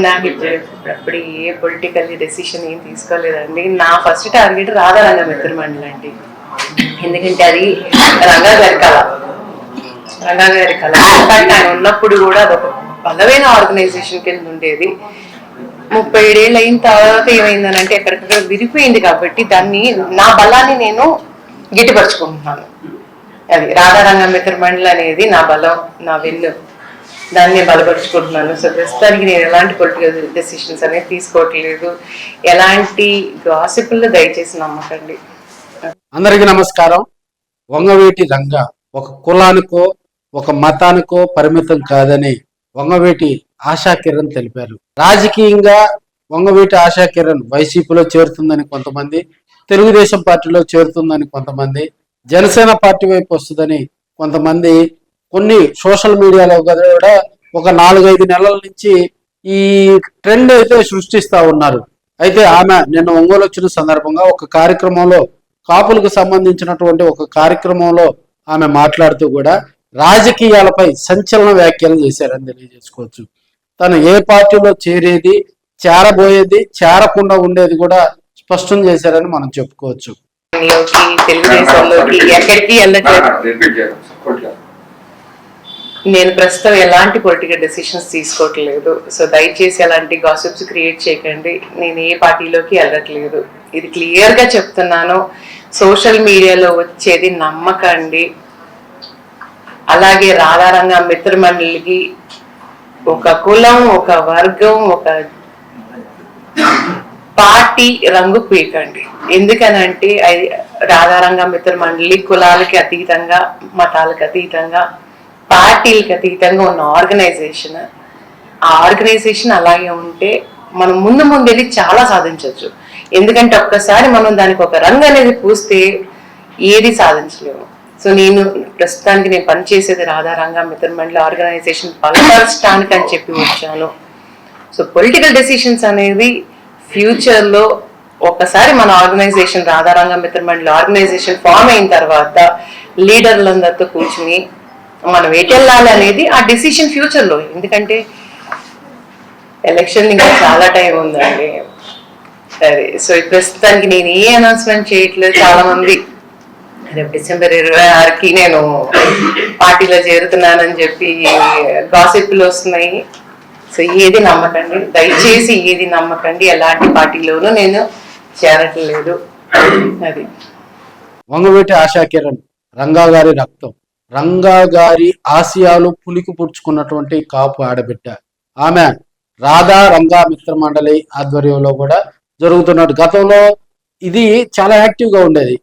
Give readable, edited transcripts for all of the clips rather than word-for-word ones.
నాకు ఇప్పుడు ఏ political decision ఏం తీసుకోలేదండి. నా ఫస్ట్ టార్గెట్ రాధారంగ మిత్రమండలి అండి. ఎందుకంటే అది రంగా గారి కళ, రంగా గారి కళ. ఇన్ఫాక్ట్ ఆయన ఉన్నప్పుడు కూడా అదొక బలమైన ఆర్గనైజేషన్ కింద ఉండేది. 37 ఏళ్ళు అయిన తర్వాత ఏమైందని అంటే ఎక్కడికక్కడ విరిపోయింది. కాబట్టి దాన్ని, నా బలాన్ని నేను గిట్టిపరుచుకుంటున్నాను. అది రాధారంగ మిత్రమండలి అనేది నా బలం, నా వెన్ను, దాన్ని బలపరుచుకుంటున్నాను. సో ప్రస్తుతానికి నేను ఎలాంటి పొలిటికల్ డెసిషన్స్ అనేది తీసుకోవట్లేదు. ఎలాంటి గాసిపుల్లో దయచేసి నమ్మకండి. అందరికీ నమస్కారం. వంగవీటి రంగ ఒక కులానికో ఒక మతానికో పరిమితం కాదని వంగవీటి ఆశా కిరణ్ తెలిపారు. రాజకీయంగా వంగవీటి ఆశా కిరణ్ వైసీపీలో చేరుతుందని కొంతమంది, తెలుగుదేశం పార్టీలో చేరుతుందని కొంతమంది, జనసేన పార్టీ వైపు వస్తుందని కొంతమంది, కొన్ని సోషల్ మీడియాలో కూడా ఒక 4-5 నెలల నుంచి ఈ ట్రెండ్ అయితే సృష్టిస్తా ఉన్నారు. అయితే ఆమె నిన్న ఒంగోలు వచ్చిన సందర్భంగా ఒక కార్యక్రమంలో, కాపులకు సంబంధించినటువంటి ఒక కార్యక్రమంలో ఆమె మాట్లాడుతూ కూడా రాజకీయాలపై సంచలన వ్యాఖ్యలు చేశారని తెలియజేసుకోవచ్చు. తను ఏ పార్టీలో చేరేది, చేరబోయేది, చేరకుండా ఉండేది కూడా స్పష్టం చేశారని మనం చెప్పుకోవచ్చు. తెలుగుదేశంలోకి ఎక్కడికి వెళ్ళట్లేదు. నేను ప్రస్తుతం ఎలాంటి పొలిటికల్ డెసిషన్స్ తీసుకోవట్లేదు. సో దయచేసి ఎలాంటి గాసిప్స్ క్రియేట్ చేయకండి. నేను ఏ పార్టీలోకి వెళ్ళట్లేదు, ఇది క్లియర్గా చెప్తున్నాను. సోషల్ మీడియాలో వచ్చేది నమ్మకండి. అలాగే రాధారంగ మిత్రమండలికి ఒక కులం, ఒక వర్గం, ఒక పార్టీ రంగు పీకండి. ఎందుకనంటే రాధారంగ మిత్రమండలి కులాలకి అతీతంగా, మతాలకు అతీతంగా, పార్టీలకు అతీతంగా ఉన్న ఆర్గనైజేషన్. ఆ ఆర్గనైజేషన్ అలాగే ఉంటే మనం ముందు వెళ్ళి చాలా సాధించవచ్చు. ఎందుకంటే ఒక్కసారి మనం దానికి ఒక రంగు అనేది పూస్తే ఏది సాధించలేము. సో నేను ప్రస్తుతానికి నేను పనిచేసేది రాధారంగ మిత్రమండలి ఆర్గనైజేషన్ బలపరచడానికి అని చెప్పి వచ్చాను. సో పొలిటికల్ డెసిషన్స్ అనేది ఫ్యూచర్లో ఒకసారి మన ఆర్గనైజేషన్, రాధారంగ మిత్రమండలి ఆర్గనైజేషన్ ఫామ్ అయిన తర్వాత లీడర్లందరితో కూర్చుని మనం ఎటెళ్ళాలి అనేది ఆ డెసిషన్ ఫ్యూచర్లో. ఎందుకంటే ఎలక్షన్ ఇంకా చాలా టైం ఉందండి. సరే, సో ప్రస్తుతానికి నేను ఏ అనౌన్స్మెంట్ చేయట్లేదు. చాలా మంది రేపు డిసెంబర్ 26కి నేను పార్టీలో చేరుతున్నానని చెప్పి గాసిప్లు వస్తున్నాయి. సో ఏది నమ్మకండి, దయచేసి ఏది నమ్మకండి. ఎలాంటి పార్టీలోనూ నేను చేరట్లేదు. అది వంగవీటి ఆశా కిరణ్ రంగా గారి రక్తం, రంగా గారి ఆశయాలు పులికి పుచ్చుకున్నటువంటి కాపు ఆడబిడ్డ. ఆమె రాధా రంగా మిత్రమండలి ఆధ్వర్యంలో కూడా జరుగుతున్నట్టు. గతంలో ఇది చాలా యాక్టివ్గా ఉండేది.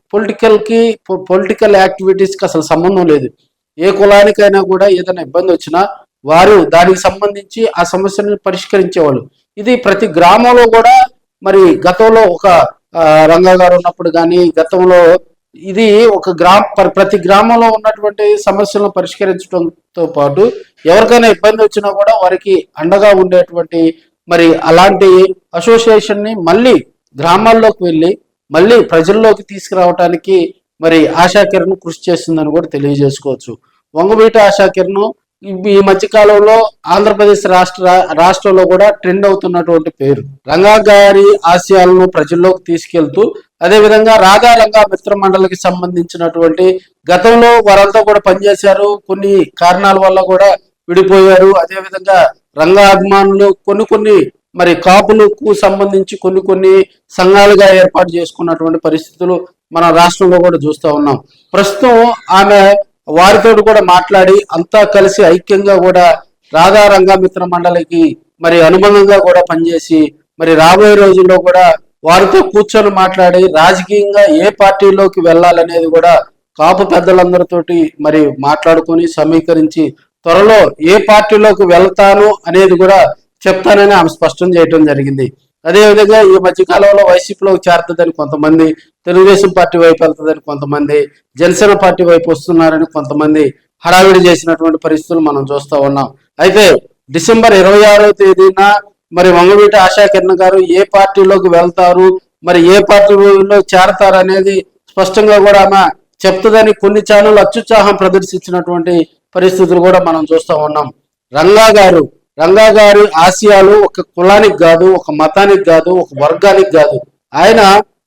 పొలిటికల్ యాక్టివిటీస్కి అసలు సంబంధం లేదు. ఏ కులానికైనా కూడా ఏదైనా ఇబ్బంది వచ్చినా వారు దానికి సంబంధించి ఆ సమస్యను పరిష్కరించేవాళ్ళు. ఇది ప్రతి గ్రామంలో కూడా, మరి గతంలో ఒక రంగా గారు ఉన్నప్పుడు కానీ, గతంలో ఇది ఒక ప్రతి గ్రామంలో ఉన్నటువంటి సమస్యలను పరిష్కరించడంతో పాటు ఎవరికైనా ఇబ్బంది వచ్చినా కూడా వారికి అండగా ఉండేటువంటి మరి అలాంటి అసోసియేషన్ని మళ్ళీ గ్రామాల్లోకి వెళ్ళి మళ్ళీ ప్రజల్లోకి తీసుకురావడానికి మరి ఆశా కిరణ్ కృషి చేస్తుందని కూడా తెలియజేసుకోవచ్చు. వంగవీటి ఆశా కిరణ్ ఈ మధ్యకాలంలో ఆంధ్రప్రదేశ్ రాష్ట్రంలో కూడా ట్రెండ్ అవుతున్నటువంటి పేరు. రంగా గారి ఆశయాలను ప్రజల్లోకి తీసుకెళ్తూ, అదేవిధంగా రాధా రంగా మిత్రమండలికి సంబంధించినటువంటి గతంలో వారంతా కూడా పనిచేశారు. కొన్ని కారణాల వల్ల కూడా విడిపోయారు. అదేవిధంగా రంగా అభిమానులు కొన్ని మరి కాపులకు సంబంధించి కొన్ని సంఘాలుగా ఏర్పాటు చేసుకున్నటువంటి పరిస్థితులు మన రాష్ట్రంలో కూడా చూస్తూ ఉన్నాం. ప్రస్తుతం ఆమె వారితో కూడా మాట్లాడి అంతా కలిసి ఐక్యంగా కూడా రాధా రంగా మిత్ర మండలికి మరి అనుబంధంగా కూడా పనిచేసి మరి రాబోయే రోజుల్లో కూడా వారితో కూర్చొని మాట్లాడి రాజకీయంగా ఏ పార్టీలోకి వెళ్ళాలనేది కూడా కాపు పెద్దలందరితోటి మరి మాట్లాడుకొని సమీకరించి త్వరలో ఏ పార్టీలోకి వెళ్తాను అనేది కూడా చెప్తానని ఆమె స్పష్టం చేయడం జరిగింది. అదేవిధంగా ఈ మధ్యకాలంలో వైసీపీలోకి చేరుతుందని కొంతమంది, తెలుగుదేశం పార్టీ వైపు వెళ్తుందని కొంతమంది, జనసేన పార్టీ వైపు వస్తున్నారని కొంతమంది హడావిడి చేసినటువంటి పరిస్థితులు మనం చూస్తూ ఉన్నాం. అయితే డిసెంబర్ 26వ తేదీన మరి వంగవీటి ఆశా కిరణ్ గారు ఏ పార్టీలోకి వెళ్తారు, మరి ఏ పార్టీలో చేరతారు అనేది స్పష్టంగా కూడా ఆమె చెప్తుందని కొన్ని ఛానళ్ళు అత్యుత్సాహం ప్రదర్శించినటువంటి పరిస్థితులు కూడా మనం చూస్తూ ఉన్నాం. రంగా గారు రంగా గారి ఆశయాలు ఒక కులానికి కాదు, ఒక మతానికి కాదు, ఒక వర్గానికి కాదు. ఆయన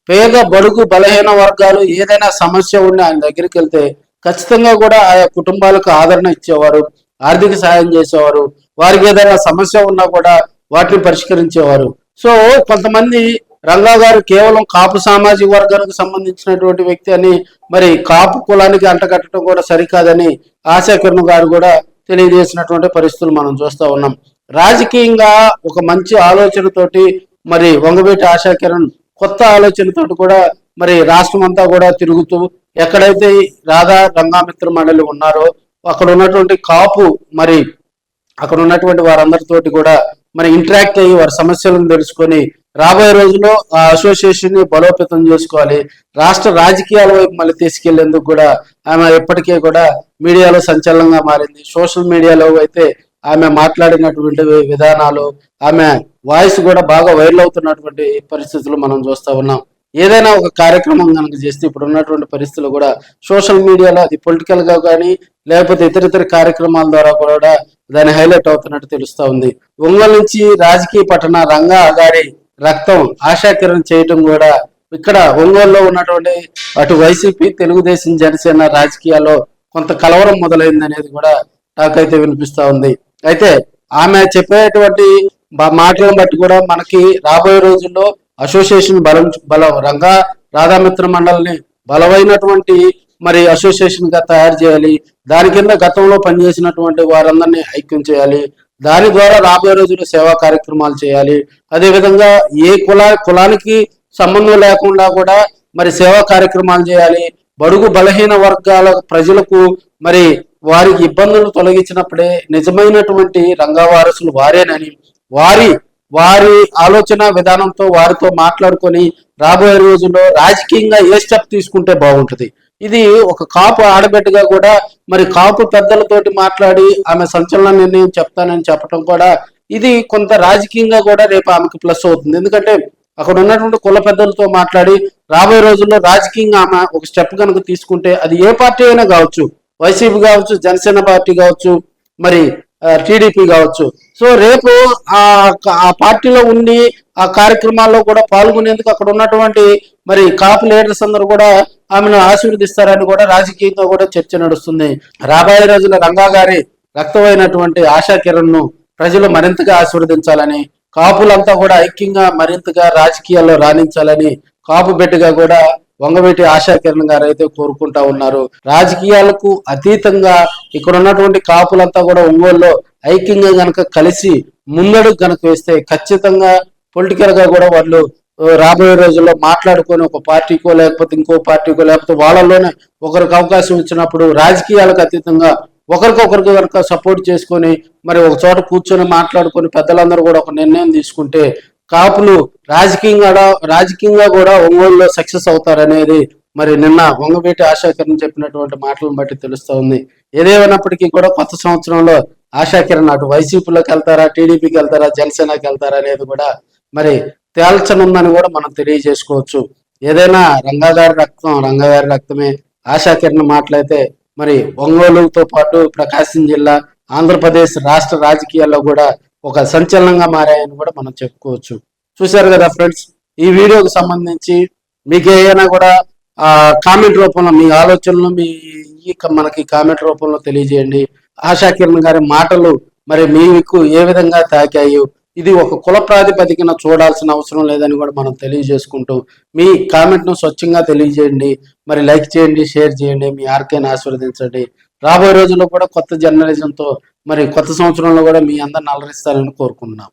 పేద బడుగు బలహీన వర్గాలు ఏదైనా సమస్య ఉండి ఆయన దగ్గరికి వెళ్తే ఖచ్చితంగా కూడా ఆయా కుటుంబాలకు ఆదరణ ఇచ్చేవారు, ఆర్థిక సాయం చేసేవారు, వారికి ఏదైనా సమస్య ఉన్నా కూడా వాటిని పరిష్కరించేవారు. సో కొంతమంది రంగా గారు కేవలం కాపు సామాజిక వర్గానికి సంబంధించినటువంటి వ్యక్తి అని, మరి కాపు కులానికి అంటగట్టడం కూడా సరికాదని ఆశా కిరణ్ గారు కూడా తెలియజేసినటువంటి పరిస్థితులు మనం చూస్తూ ఉన్నాం. రాజకీయంగా ఒక మంచి ఆలోచనతోటి మరి వంగవీటి ఆశా కిరణ్ కొత్త ఆలోచనతోటి కూడా మరి రాష్ట్రం అంతా కూడా తిరుగుతూ ఎక్కడైతే రాధా రంగామిత్ర మండలి ఉన్నారో అక్కడ ఉన్నటువంటి కాపు మరి అక్కడ ఉన్నటువంటి వారందరితోటి కూడా మరి ఇంటరాక్ట్ అయ్యి వారి సమస్యలను తెలుసుకొని రాబోయే రోజుల్లో ఆ అసోసియేషన్ ని బలోపేతం చేసుకోవాలి, రాష్ట్ర రాజకీయాల వైపు మళ్ళీ తీసుకెళ్లేందుకు కూడా ఆమె ఇప్పటికే కూడా మీడియాలో సంచలనంగా మారింది. సోషల్ మీడియాలో అయితే ఆమె మాట్లాడినటువంటి విధానాలు, ఆమె వాయిస్ కూడా బాగా వైరల్ అవుతున్నటువంటి పరిస్థితులు మనం చూస్తూ ఉన్నాం. ఏదైనా ఒక కార్యక్రమం కనుక చేస్తే ఇప్పుడు ఉన్నటువంటి పరిస్థితులు కూడా సోషల్ మీడియాలో అది పొలిటికల్ గా కానీ లేకపోతే ఇతర కార్యక్రమాల ద్వారా కూడా దాన్ని హైలైట్ అవుతున్నట్టు తెలుస్తా ఉంది. ఒంగోలు నుంచి రాజకీయ పట్టణ రంగా గారి రక్తం ఆశా కిరణ్ చేయటం కూడా ఇక్కడ ఒంగోలులో ఉన్నటువంటి అటు వైసీపీ, తెలుగుదేశం, జనసేన రాజకీయాల్లో కొంత కలవరం మొదలైంది అనేది కూడా టాక్ అయితే వినిపిస్తా ఉంది. అయితే ఆమె చెప్పేటువంటి మాటలను బట్టి కూడా మనకి రాబోయే రోజుల్లో అసోసియేషన్ బలం రంగా రాధామిత్ర మండలిని బలమైనటువంటి మరి అసోసియేషన్ గా తయారు చేయాలి, దాని కింద గతంలో పనిచేసినటువంటి వారందరినీ ఐక్యం చేయాలి, దాని ద్వారా రాబోయే రోజుల్లో సేవా కార్యక్రమాలు చేయాలి. అదేవిధంగా ఏ కులానికి సంబంధం లేకుండా కూడా మరి సేవా కార్యక్రమాలు చేయాలి. బడుగు బలహీన వర్గాల ప్రజలకు మరి వారికి ఇబ్బందులు తొలగించినప్పుడే నిజమైనటువంటి రంగా వారసులు వారేనని, వారి ఆలోచన విధానంతో వారితో మాట్లాడుకొని రాబోయే రోజుల్లో రాజకీయంగా ఏ స్టెప్ తీసుకుంటే బాగుంటుంది. ఇది ఒక కాపు ఆడబిడ్డగా కూడా మరి కాపు పెద్దలతోటి మాట్లాడి ఆమె సంచలన నిర్ణయం చెప్తానని చెప్పడం కూడా ఇది కొంత రాజకీయంగా కూడా రేపు ఆమెకు ప్లస్ అవుతుంది. ఎందుకంటే అక్కడ ఉన్నటువంటి కుల పెద్దలతో మాట్లాడి రాబోయే రోజుల్లో రాజకీయంగా ఆమె ఒక స్టెప్ కనుక తీసుకుంటే అది ఏ పార్టీ అయినా కావచ్చు, వైసీపీ కావచ్చు, జనసేన పార్టీ కావచ్చు, మరి టీడీపీ కావచ్చు. సో రేపు ఆ పార్టీలో ఉండి ఆ కార్యక్రమాల్లో కూడా పాల్గొనేందుకు అక్కడ ఉన్నటువంటి మరి కాపు లీడర్స్ అందరూ కూడా ఆమెను ఆశీర్వదిస్తారని కూడా రాజకీయంగా కూడా చర్చ నడుస్తుంది. రాబోయే రోజుల్లో రంగా గారి రక్తమైనటువంటి ఆశా కిరణ్ ను ప్రజలు మరింతగా ఆశీర్వదించాలని, కాపులంతా కూడా ఐక్యంగా మరింతగా రాజకీయాల్లో రాణించాలని కాపు బిడ్డగా కూడా వంగవీటి ఆశా కిరణ్ గారు అయితే కోరుకుంటా ఉన్నారు. రాజకీయాలకు అతీతంగా ఇక్కడ ఉన్నటువంటి కాపులంతా కూడా ఒంగోలులో ఐక్యంగా గనక కలిసి ముందడుగు గనక వేస్తే ఖచ్చితంగా పొలిటికల్ గా కూడా వాళ్ళు రాబోయే రోజుల్లో మాట్లాడుకొని ఒక పార్టీకో లేకపోతే ఇంకో పార్టీకో లేకపోతే వాళ్ళలోనే ఒకరికి అవకాశం ఇచ్చినప్పుడు రాజకీయాలకు అతీతంగా ఒకరికొకరికి కనుక సపోర్ట్ చేసుకొని మరి ఒక చోట కూర్చొని మాట్లాడుకొని పెద్దలందరూ కూడా ఒక నిర్ణయం తీసుకుంటే కాపులు రాజకీయంగా కూడా ఒంగోలులో సక్సెస్ అవుతారనేది మరి నిన్న వంగవీటి ఆశా కిరణ్ చెప్పినటువంటి మాటలను బట్టి తెలుస్తా ఉంది. ఏదేమైనప్పటికీ కూడా కొత్త సంవత్సరంలో ఆశా కిరణ్ అటు వైసీపీలోకి వెళ్తారా, టీడీపీకి వెళ్తారా, జనసేనకి వెళ్తారా అనేది కూడా మరి తేల్చనుందని కూడా మనం తెలియజేసుకోవచ్చు. ఏదైనా రంగా గారి రక్తమే. ఆశా కిరణ్ మాటలైతే మరి ఒంగోలుతో పాటు ప్రకాశం జిల్లా, ఆంధ్రప్రదేశ్ రాష్ట్ర రాజకీయాల్లో కూడా ఒక సంచలనంగా మారాయని కూడా మనం చెప్పుకోవచ్చు. చూశారు కదా ఫ్రెండ్స్, ఈ వీడియోకి సంబంధించి మీకు ఏదైనా కూడా కామెంట్ రూపంలో మీ ఆలోచనలు మనకి కామెంట్ రూపంలో తెలియజేయండి. ఆశా కిరణ్ గారి మాటలు మరి మీకు ఏ విధంగా తాకాయో, ఇది ఒక కుల ప్రాతిపదికన చూడాల్సిన అవసరం లేదని కూడా మనం తెలియజేసుకుంటూ మీ కామెంట్ ను స్వచ్ఛంగా తెలియజేయండి. మరి లైక్ చేయండి, షేర్ చేయండి, మీ ఆర్కేని ఆశీర్వదించండి. రాబోయే రోజుల్లో కూడా కొత్త జర్నలిజంతో మరి కొత్త సంవత్సరంలో కూడా మీ అందరిని అలరిస్తారని కోరుకుంటున్నాం.